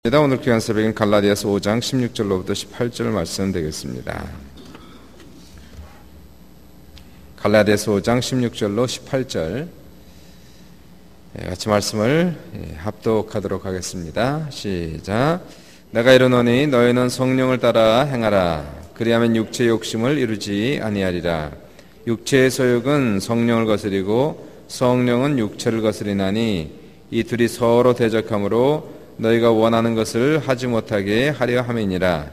오늘 귀한 새벽은 갈라디아서 5장 16절로부터 18절 말씀 되겠습니다. 갈라디아서 5장 16절로 18절 같이 말씀을 합독하도록 하겠습니다. 시작. 내가 이르노니 너희는 성령을 따라 행하라. 그리하면 육체의 욕심을 이루지 아니하리라. 육체의 소욕은 성령을 거스리고 성령은 육체를 거스리나니 이 둘이 서로 대적하므로 너희가 원하는 것을 하지 못하게 하려 함이니라.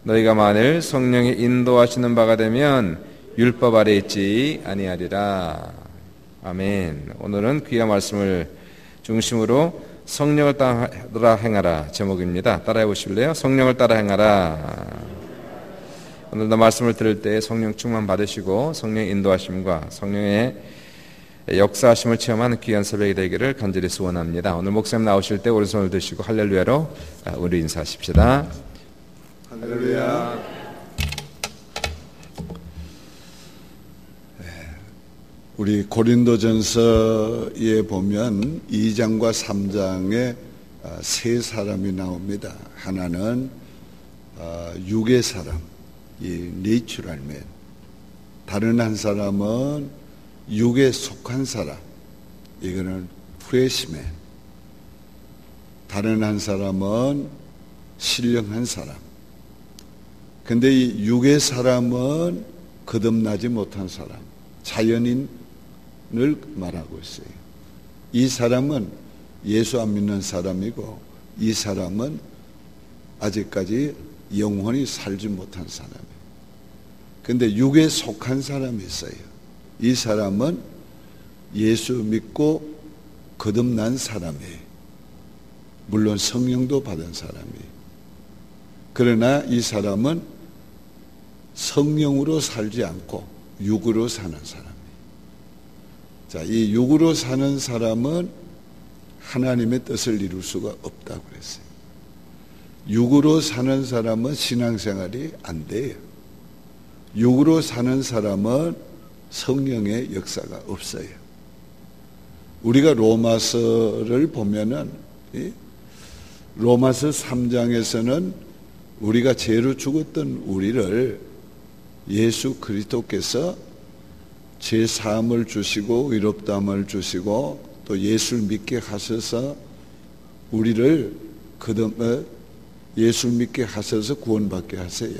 너희가 만일 성령이 인도하시는 바가 되면 율법 아래 있지 아니하리라. 아멘. 오늘은 귀한 말씀을 중심으로 성령을 따라 행하라 제목입니다. 따라해 보실래요? 성령을 따라 행하라. 오늘도 말씀을 들을 때 성령 충만 받으시고 성령의 인도하심과 성령의 역사하심을 체험하는 귀한 새벽이 되기를 간절히 소원합니다. 오늘 목사님 나오실 때 오른손을 드시고 할렐루야로 우리 인사하십시다. 할렐루야. 우리 고린도전서에 보면 2장과 3장에 세 사람이 나옵니다. 하나는 육의 사람, 이 내추럴맨. 다른 한 사람은 육에 속한 사람, 이거는 프레시맨. 다른 한 사람은 신령한 사람. 근데 이 육의 사람은 거듭나지 못한 사람, 자연인을 말하고 있어요. 이 사람은 예수 안 믿는 사람이고, 이 사람은 아직까지 영원히 살지 못한 사람이에요. 근데 육에 속한 사람이 있어요. 이 사람은 예수 믿고 거듭난 사람이에요. 물론 성령도 받은 사람이에요. 그러나 이 사람은 성령으로 살지 않고 육으로 사는 사람이에요. 자, 이 육으로 사는 사람은 하나님의 뜻을 이룰 수가 없다고 그랬어요. 육으로 사는 사람은 신앙생활이 안 돼요. 육으로 사는 사람은 성령의 역사가 없어요. 우리가 로마서를 보면은 로마서 3장에서는 우리가 죄로 죽었던 우리를 예수 그리스도께서 죄 사함을 주시고 의롭다함을 주시고 또 예수를 믿게 하셔서 우리를 예수를 믿게 하셔서 구원받게 하세요.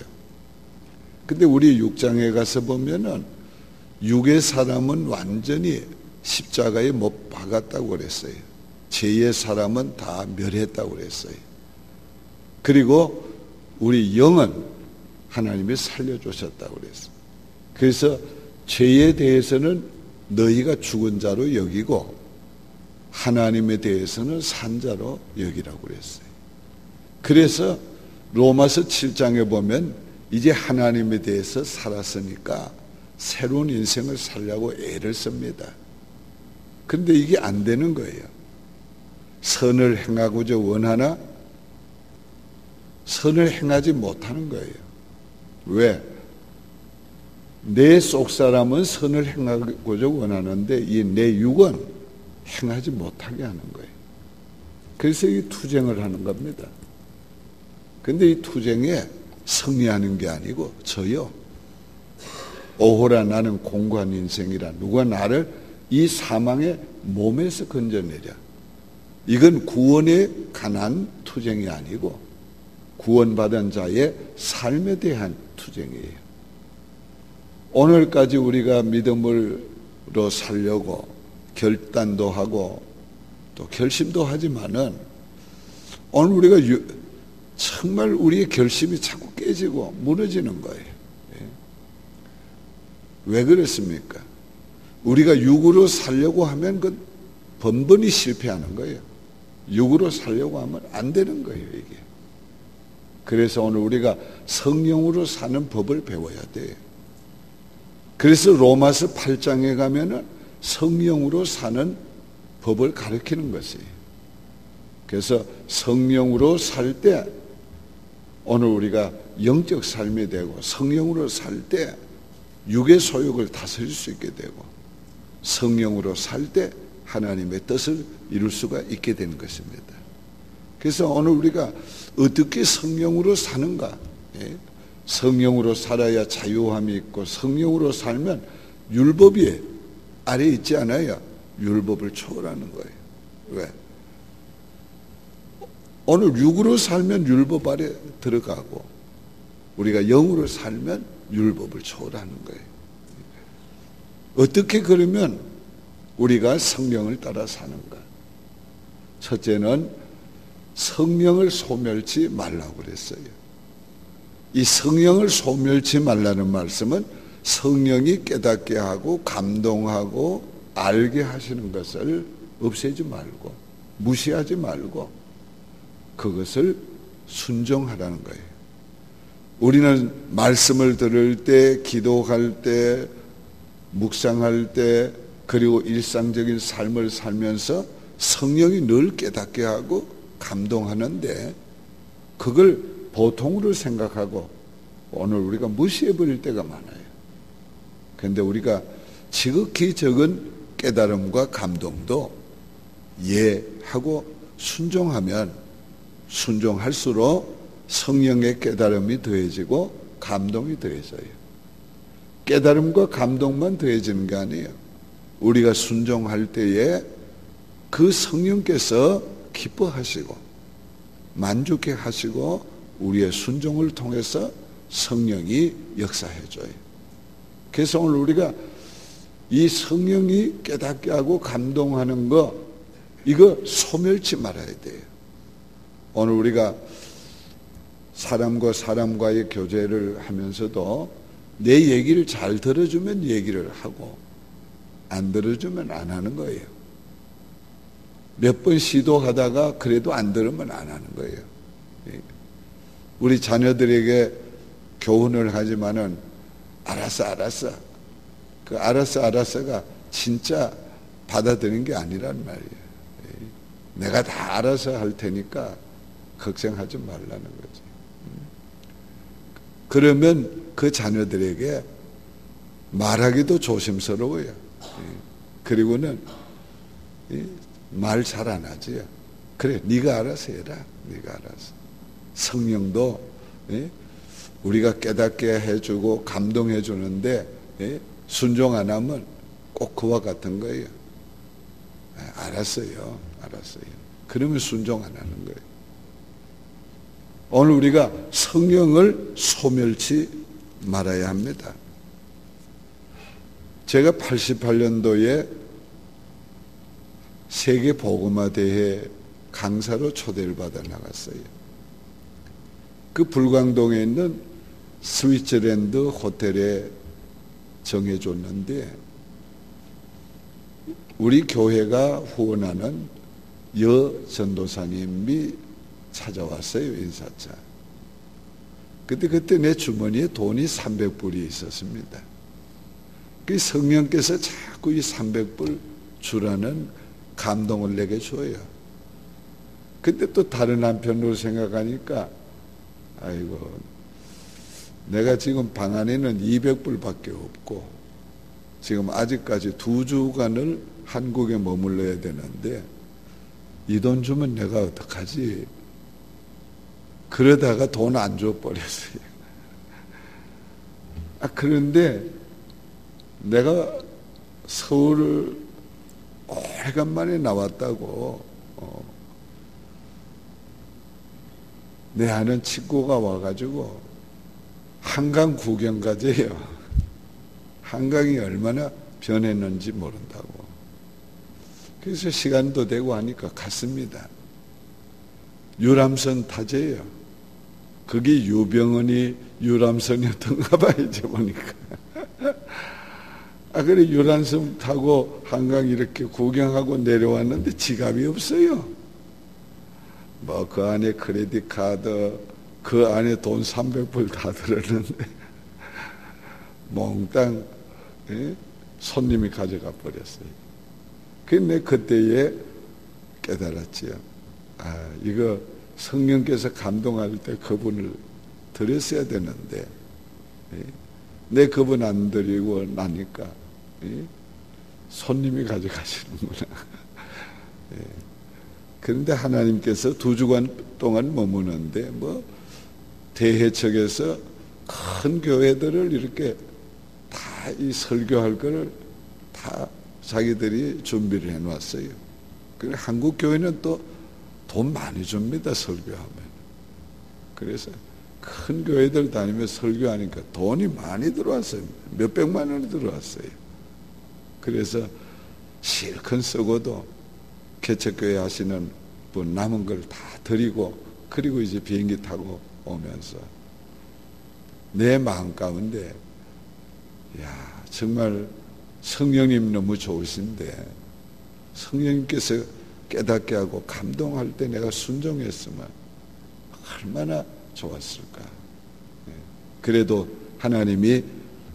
근데 우리 6장에 가서 보면은 육의 사람은 완전히 십자가에 못 박았다고 그랬어요. 죄의 사람은 다 멸했다고 그랬어요. 그리고 우리 영은 하나님이 살려주셨다고 그랬어요. 그래서 죄에 대해서는 너희가 죽은 자로 여기고 하나님에 대해서는 산 자로 여기라고 그랬어요. 그래서 로마서 7장에 보면 이제 하나님에 대해서 살았으니까 새로운 인생을 살려고 애를 씁니다. 그런데 이게 안 되는 거예요. 선을 행하고자 원하나 선을 행하지 못하는 거예요. 왜? 내 속사람은 선을 행하고자 원하는데 이 내 육은 행하지 못하게 하는 거예요. 그래서 이 투쟁을 하는 겁니다. 그런데 이 투쟁에 승리하는 게 아니고 저요. 오호라 나는 공고한 인생이라. 누가 나를 이 사망의 몸에서 건져내랴. 이건 구원에 관한 투쟁이 아니고 구원받은 자의 삶에 대한 투쟁이에요. 오늘까지 우리가 믿음으로 살려고 결단도 하고 또 결심도 하지만은 오늘 우리가 정말 우리의 결심이 자꾸 깨지고 무너지는 거예요. 왜 그렇습니까? 우리가 육으로 살려고 하면 그 번번이 실패하는 거예요. 육으로 살려고 하면 안 되는 거예요, 이게. 그래서 오늘 우리가 성령으로 사는 법을 배워야 돼요. 그래서 로마서 8장에 가면은 성령으로 사는 법을 가르치는 것이에요. 그래서 성령으로 살 때 오늘 우리가 영적 삶이 되고 성령으로 살 때 육의 소욕을 다스릴 수 있게 되고 성령으로 살 때 하나님의 뜻을 이룰 수가 있게 되는 것입니다. 그래서 오늘 우리가 어떻게 성령으로 사는가? 예? 성령으로 살아야 자유함이 있고 성령으로 살면 율법이 아래 있지 않아요. 율법을 초월하는 거예요. 왜? 오늘 육으로 살면 율법 아래 들어가고 우리가 영으로 살면 율법을 초월하는 거예요. 어떻게 그러면 우리가 성령을 따라 사는가? 첫째는 성령을 소멸치 말라고 그랬어요. 이 성령을 소멸치 말라는 말씀은 성령이 깨닫게 하고 감동하고 알게 하시는 것을 없애지 말고 무시하지 말고 그것을 순종하라는 거예요. 우리는 말씀을 들을 때, 기도할 때, 묵상할 때, 그리고 일상적인 삶을 살면서 성령이 늘 깨닫게 하고 감동하는데 그걸 보통으로 생각하고 오늘 우리가 무시해 버릴 때가 많아요. 그런데 우리가 지극히 적은 깨달음과 감동도 이해하고 순종하면 순종할수록 성령의 깨달음이 더해지고 감동이 더해져요. 깨달음과 감동만 더해지는 게 아니에요. 우리가 순종할 때에 그 성령께서 기뻐하시고 만족해 하시고 우리의 순종을 통해서 성령이 역사해줘요. 그래서 오늘 우리가 이 성령이 깨닫게 하고 감동하는 거 이거 소멸치 말아야 돼요. 오늘 우리가 사람과 사람과의 교제를 하면서도 내 얘기를 잘 들어주면 얘기를 하고 안 들어주면 안 하는 거예요. 몇 번 시도하다가 그래도 안 들으면 안 하는 거예요. 우리 자녀들에게 교훈을 하지만은 알았어. 그 알았어가 진짜 받아들이는 게 아니란 말이에요. 내가 다 알아서 할 테니까 걱정하지 말라는 거지. 그러면 그 자녀들에게 말하기도 조심스러워요. 그리고는 말 잘 안 하지. 그래, 네가 알아서 해라. 네가 알아서. 성령도 우리가 깨닫게 해주고 감동해 주는데 순종 안 하면 꼭 그와 같은 거예요. 알았어요. 그러면 순종 안 하는 거예요. 오늘 우리가 성령을 소멸치 말아야 합니다. 제가 88년도에 세계 복음화대회 강사로 초대를 받아 나갔어요. 그 불광동에 있는 스위스랜드 호텔에 정해줬는데 우리 교회가 후원하는 여 전도사님이 찾아왔어요. 인사차. 그때 내 주머니에 돈이 300불이 있었습니다. 그 성령께서 자꾸 이 300불 주라는 감동을 내게 줘요. 근데 또 다른 한편으로 생각하니까 아이고 내가 지금 방 안에는 200불밖에 없고 지금 아직까지 2주간을 한국에 머물러야 되는데 이 돈 주면 내가 어떡하지? 그러다가 돈 안 줘버렸어요. 그런데 내가 서울을 오래간만에 나왔다고 내 아는 친구가 와가지고 한강 구경 가재요. 한강이 얼마나 변했는지 모른다고. 그래서 시간도 되고 하니까 갔습니다. 유람선 타재요. 그게 유병헌이 유람선이었던가 봐, 이제 보니까. 그래, 유람선 타고 한강 이렇게 구경하고 내려왔는데 지갑이 없어요. 뭐, 그 안에 크레딧 카드, 그 안에 돈 300불 다 들었는데, 몽땅, 손님이 가져가 버렸어요. 근데 그때에 깨달았지요. 이거 성령께서 감동할 때 그분을 드렸어야 되는데, 내 그분 안 드리고 나니까, 손님이 가져가시는구나. 그런데 하나님께서 2주간 동안 머무는데 뭐 대해척에서 큰 교회들을 이렇게 다 이 설교할 거를 다 자기들이 준비를 해놨어요. 그래 한국 교회는 또 돈 많이 줍니다, 설교하면. 그래서 큰 교회들 다니면서 설교하니까 돈이 많이 들어왔어요. 몇백만 원이 들어왔어요. 그래서 실컷 쓰고도 개척교회 하시는 분 남은 걸 다 드리고, 그리고 이제 비행기 타고 오면서 내 마음 가운데, 야, 정말 성령님 너무 좋으신데 성령님께서 깨닫게 하고 감동할 때 내가 순종했으면 얼마나 좋았을까. 그래도 하나님이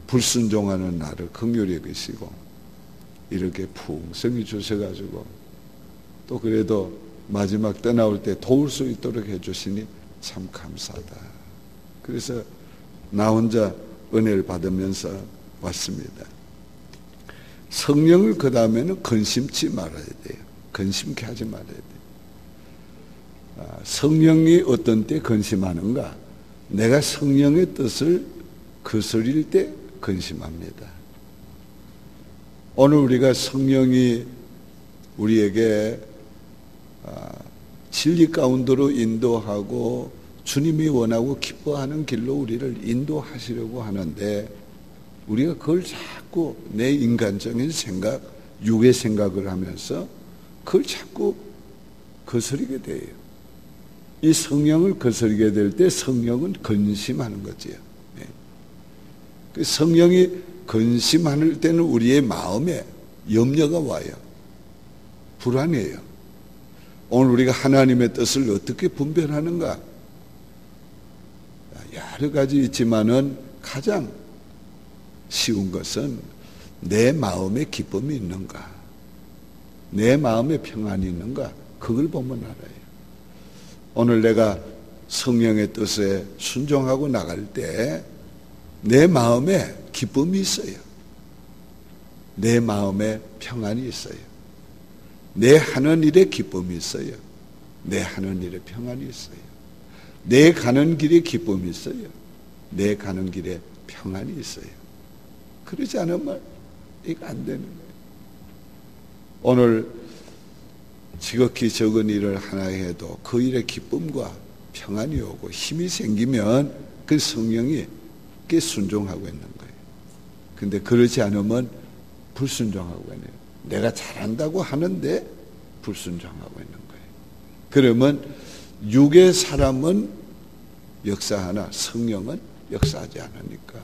불순종하는 나를 긍휼히 여기시고 이렇게 풍성히 주셔가지고 또 그래도 마지막 떠나올 때 도울 수 있도록 해주시니 참 감사하다. 그래서 나 혼자 은혜를 받으면서 왔습니다. 성령을 그 다음에는 근심치 말아야 돼요. 근심케 하지 말아야 돼요. 성령이 어떤 때 근심하는가? 내가 성령의 뜻을 거스릴 때 근심합니다. 오늘 우리가 성령이 우리에게 진리 가운데로 인도하고 주님이 원하고 기뻐하는 길로 우리를 인도하시려고 하는데 우리가 그걸 자꾸 내 인간적인 생각, 육의 생각을 하면서 그걸 자꾸 거스르게 돼요. 이 성령을 거스르게 될 때 성령은 근심하는 거지요. 그 성령이 근심할 때는 우리의 마음에 염려가 와요. 불안해요. 오늘 우리가 하나님의 뜻을 어떻게 분별하는가? 여러 가지 있지만은 가장 쉬운 것은 내 마음에 기쁨이 있는가? 내 마음에 평안이 있는가? 그걸 보면 알아요. 오늘 내가 성령의 뜻에 순종하고 나갈 때 내 마음에 기쁨이 있어요. 내 마음에 평안이 있어요. 내 하는 일에 기쁨이 있어요. 내 하는 일에 평안이 있어요. 내 가는 길에 기쁨이 있어요. 내 가는 길에 평안이 있어요. 그러지 않으면 이거 안 되는 거예요. 오늘 지극히 적은 일을 하나 해도 그 일에 기쁨과 평안이 오고 힘이 생기면 그 성령이 그 순종하고 있는 거예요. 근데 그러지 않으면 불순종하고 있네요. 내가 잘한다고 하는데 불순종하고 있는 거예요. 그러면 육의 사람은 역사하나 성령은 역사하지 않으니까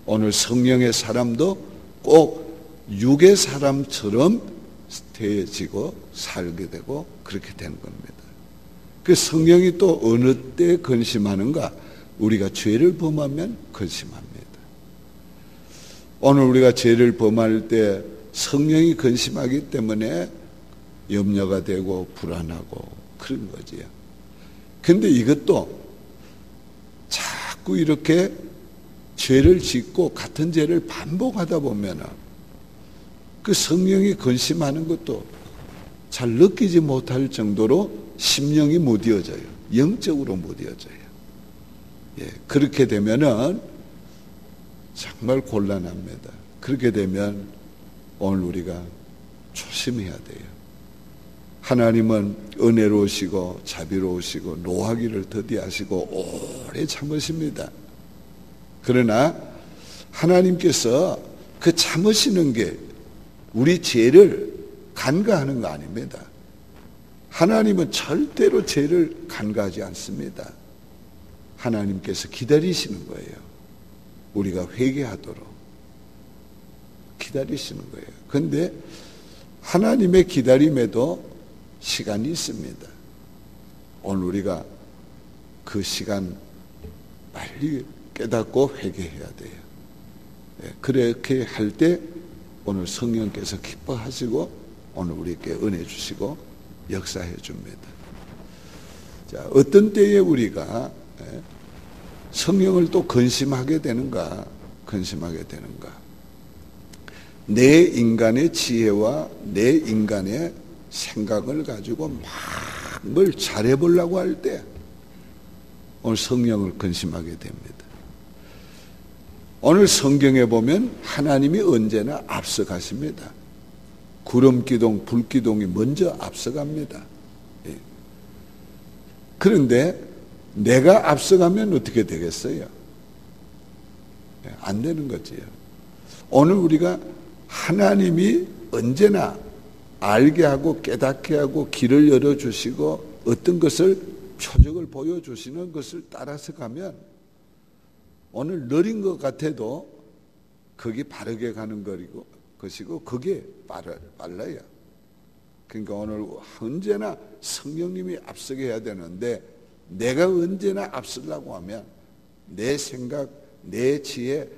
오늘 성령의 사람도 꼭 육의 사람처럼 되어지고 살게 되고 그렇게 되는 겁니다. 그 성령이 또 어느 때 근심하는가? 우리가 죄를 범하면 근심합니다. 오늘 우리가 죄를 범할 때 성령이 근심하기 때문에 염려가 되고 불안하고 그런 거지요. 근데 이것도 자꾸 이렇게 죄를 짓고 같은 죄를 반복하다 보면 그 성령이 근심하는 것도 잘 느끼지 못할 정도로 심령이 무뎌져요. 영적으로 무뎌져요. 예, 그렇게 되면은 정말 곤란합니다. 그렇게 되면 오늘 우리가 조심해야 돼요. 하나님은 은혜로우시고 자비로우시고 노하기를 더디하시고 오래 참으십니다. 그러나 하나님께서 그 참으시는 게 우리 죄를 간과하는 거 아닙니다. 하나님은 절대로 죄를 간과하지 않습니다. 하나님께서 기다리시는 거예요. 우리가 회개하도록 기다리시는 거예요. 그런데 하나님의 기다림에도 시간이 있습니다. 오늘 우리가 그 시간 빨리 깨닫고 회개해야 돼요. 그렇게 할 때 오늘 성령께서 기뻐하시고 오늘 우리에게 은혜 주시고 역사해 줍니다. 자, 어떤 때에 우리가 성령을 또 근심하게 되는가? 근심하게 되는가? 내 인간의 지혜와 내 인간의 생각을 가지고 막 뭘 잘해보려고 할 때 오늘 성령을 근심하게 됩니다. 오늘 성경에 보면 하나님이 언제나 앞서가십니다. 구름기둥, 불기둥이 먼저 앞서갑니다. 그런데 내가 앞서가면 어떻게 되겠어요? 안 되는 거지요. 오늘 우리가 하나님이 언제나 알게 하고 깨닫게 하고 길을 열어주시고 어떤 것을 표적을 보여주시는 것을 따라서 가면 오늘 느린 것 같아도 그게 바르게 가는 것이고 그게 빨라요. 그러니까 오늘 언제나 성령님이 앞서게 해야 되는데 내가 언제나 앞서려고 하면 내 생각, 내 지혜,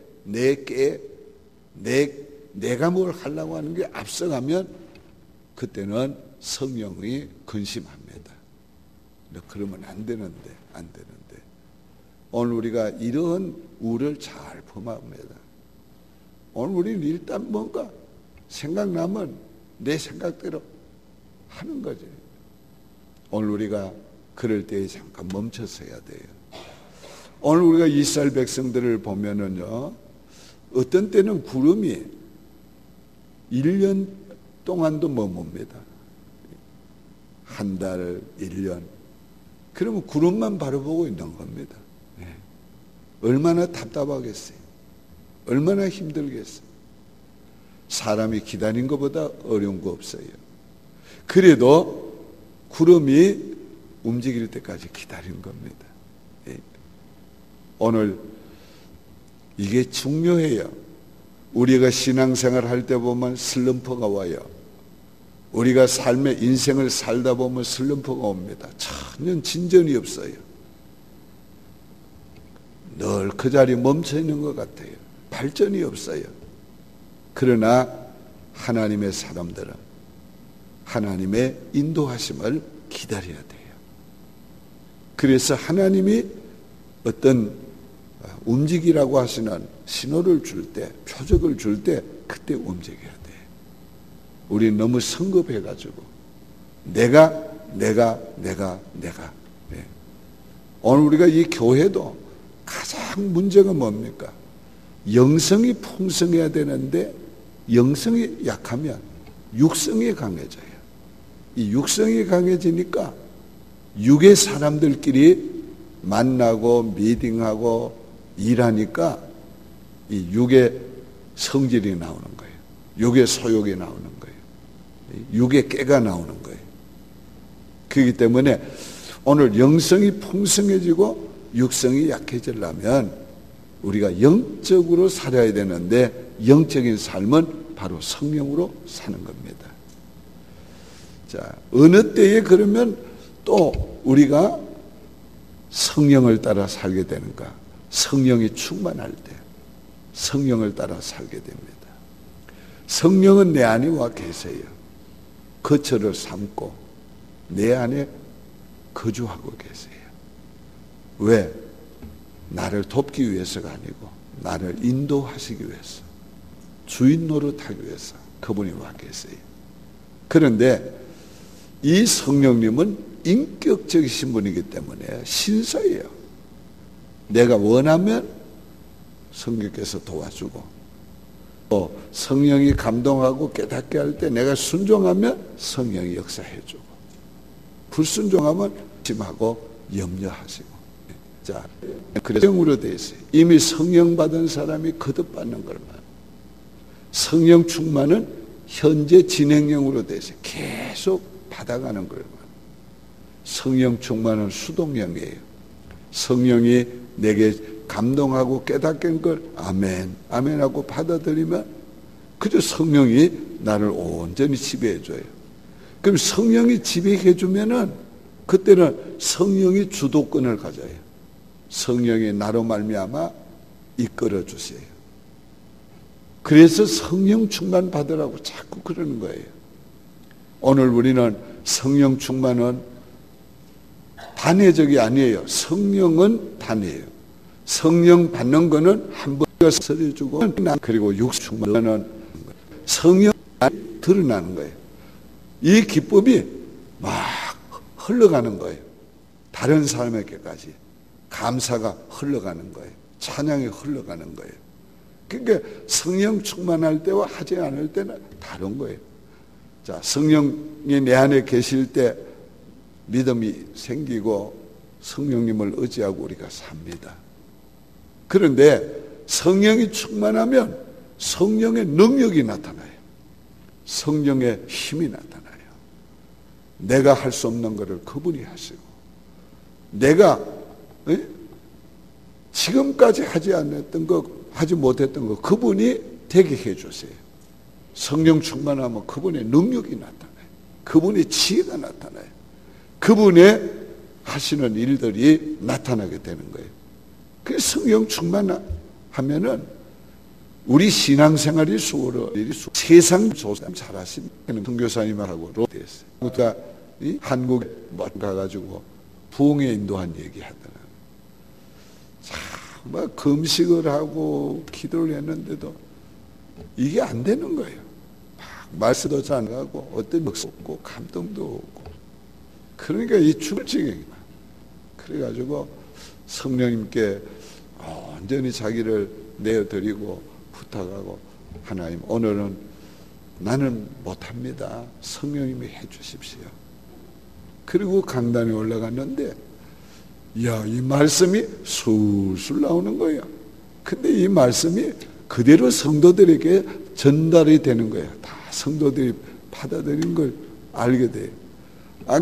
내가 뭘 하려고 하는 게 앞서가면 그때는 성령이 근심합니다. 그러면 안 되는데. 오늘 우리가 이런 우를 잘 범합니다. 오늘 우리는 일단 뭔가 생각나면 내 생각대로 하는 거지. 오늘 우리가 그럴 때에 잠깐 멈춰서야 돼요. 오늘 우리가 이스라엘 백성들을 보면은요, 어떤 때는 구름이 1년 동안도 머뭅니다. 한 달, 1년. 그러면 구름만 바라보고 있는 겁니다. 얼마나 답답하겠어요. 얼마나 힘들겠어요. 사람이 기다린 것보다 어려운 거 없어요. 그래도 구름이 움직일 때까지 기다린 겁니다. 오늘 이게 중요해요. 우리가 신앙생활 할 때 보면 슬럼프가 와요. 우리가 삶의 인생을 살다 보면 슬럼프가 옵니다. 전혀 진전이 없어요. 늘 그 자리에 멈춰 있는 것 같아요. 발전이 없어요. 그러나 하나님의 사람들은 하나님의 인도하심을 기다려야 돼요. 그래서 하나님이 어떤 움직이라고 하시는 신호를 줄 때, 표적을 줄 때 그때 움직여야 돼. 우리 너무 성급해가지고 내가. 오늘 우리가 이 교회도 가장 문제가 뭡니까? 영성이 풍성해야 되는데 영성이 약하면 육성이 강해져요. 이 육성이 강해지니까 육의 사람들끼리 만나고 미팅하고 일하니까 이 육의 성질이 나오는 거예요. 육의 소욕이 나오는 거예요. 육의 깨가 나오는 거예요. 그렇기 때문에 오늘 영성이 풍성해지고 육성이 약해지려면 우리가 영적으로 살아야 되는데 영적인 삶은 바로 성령으로 사는 겁니다. 자, 어느 때에 그러면 또 우리가 성령을 따라 살게 되는가? 성령이 충만할 때 성령을 따라 살게 됩니다. 성령은 내 안에 와 계세요. 거처를 삼고 내 안에 거주하고 계세요. 왜? 나를 돕기 위해서가 아니고 나를 인도하시기 위해서, 주인 노릇하기 위해서 그분이 와 계세요. 그런데 이 성령님은 인격적이신 분이기 때문에 신사예요. 내가 원하면 성령께서 도와주고, 또 성령이 감동하고 깨닫게 할 때 내가 순종하면 성령이 역사해주고, 불순종하면 심하고 염려하시고. 자, 그래서 성령으로 되어 있어요. 이미 성령 받은 사람이 거듭받는 걸만. 성령 충만은 현재 진행형으로 되어 있어요. 계속 받아가는 걸만. 성령 충만은 수동형이에요. 성령이 내게 감동하고 깨닫게 한 걸 아멘, 아멘 하고 받아들이면 그저 성령이 나를 온전히 지배해줘요. 그럼 성령이 지배해주면은 그때는 성령이 주도권을 가져요. 성령이 나로 말미암아 이끌어 주세요. 그래서 성령 충만 받으라고 자꾸 그러는 거예요. 오늘 우리는 성령 충만은 단회적이 아니에요. 성령은 단회예요. 성령 받는 거는 한 번 서려주고, 그리고 육충만은 성령 드러나는 거예요. 이 기쁨이 막 흘러가는 거예요. 다른 사람에게까지 감사가 흘러가는 거예요. 찬양이 흘러가는 거예요. 그러니까 성령 충만할 때와 하지 않을 때는 다른 거예요. 자, 성령이 내 안에 계실 때 믿음이 생기고 성령님을 의지하고 우리가 삽니다. 그런데 성령이 충만하면 성령의 능력이 나타나요. 성령의 힘이 나타나요. 내가 할 수 없는 것을 그분이 하시고, 내가 지금까지 하지 않았던 것, 하지 못했던 것 그분이 되게 해주세요. 성령 충만하면 그분의 능력이 나타나요. 그분의 지혜가 나타나요. 그분의 하시는 일들이 나타나게 되는 거예요. 그래서 성령 충만하면은 우리 신앙생활이 수월해요. 세상 조사 잘하신 선교사님하고 로데스, 그러니까 한국에 가가지고 부흥에 인도한 얘기 하더라고요. 막 금식을 하고 기도를 했는데도 이게 안 되는 거예요. 말씀도 잘 안 가고 어떤 것 없고 감동도 없고, 그러니까 이 죽을 지경이야. 그래가지고 성령님께 완전히 자기를 내어드리고 부탁하고, 하나님 오늘은 나는 못합니다. 성령님이 해주십시오. 그리고 강단에 올라갔는데 야, 이 말씀이 술술 나오는 거예요. 근데 이 말씀이 그대로 성도들에게 전달이 되는 거예요. 다 성도들이 받아들인 걸 알게 돼요.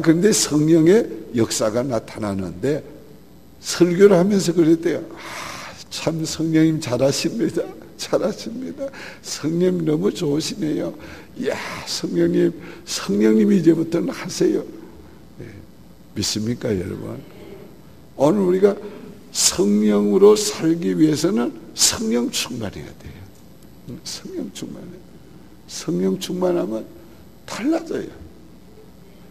그런데 성령의 역사가 나타나는데 설교를 하면서 그랬대요. 참 성령님 잘하십니다. 잘하십니다. 성령님 너무 좋으시네요. 이야, 성령님이 이제부터는 하세요. 네, 믿습니까, 여러분? 오늘 우리가 성령으로 살기 위해서는 성령 충만해야 돼요. 성령 충만해. 성령 충만하면 달라져요.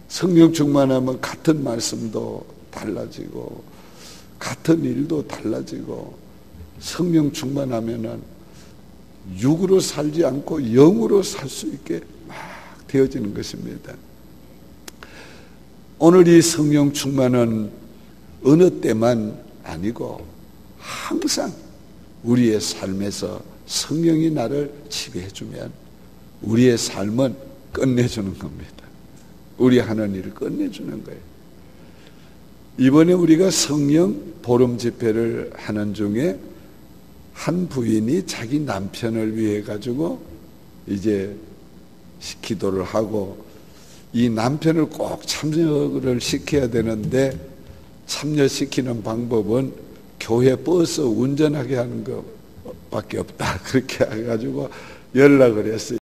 성령 충만하면 같은 말씀도 달라지고, 같은 일도 달라지고, 성령 충만하면은 육으로 살지 않고 영으로 살 수 있게 막 되어지는 것입니다. 오늘 이 성령 충만은 어느 때만 아니고 항상 우리의 삶에서 성령이 나를 지배해주면 우리의 삶은 끝내주는 겁니다. 우리 하는 일을 끝내주는 거예요. 이번에 우리가 성령 보름 집회를 하는 중에 한 부인이 자기 남편을 위해 가지고 이제 기도를 하고, 이 남편을 꼭 참여를 시켜야 되는데 참여시키는 방법은 교회 버스 운전하게 하는 것밖에 없다. 그렇게 해가지고 연락을 했어요.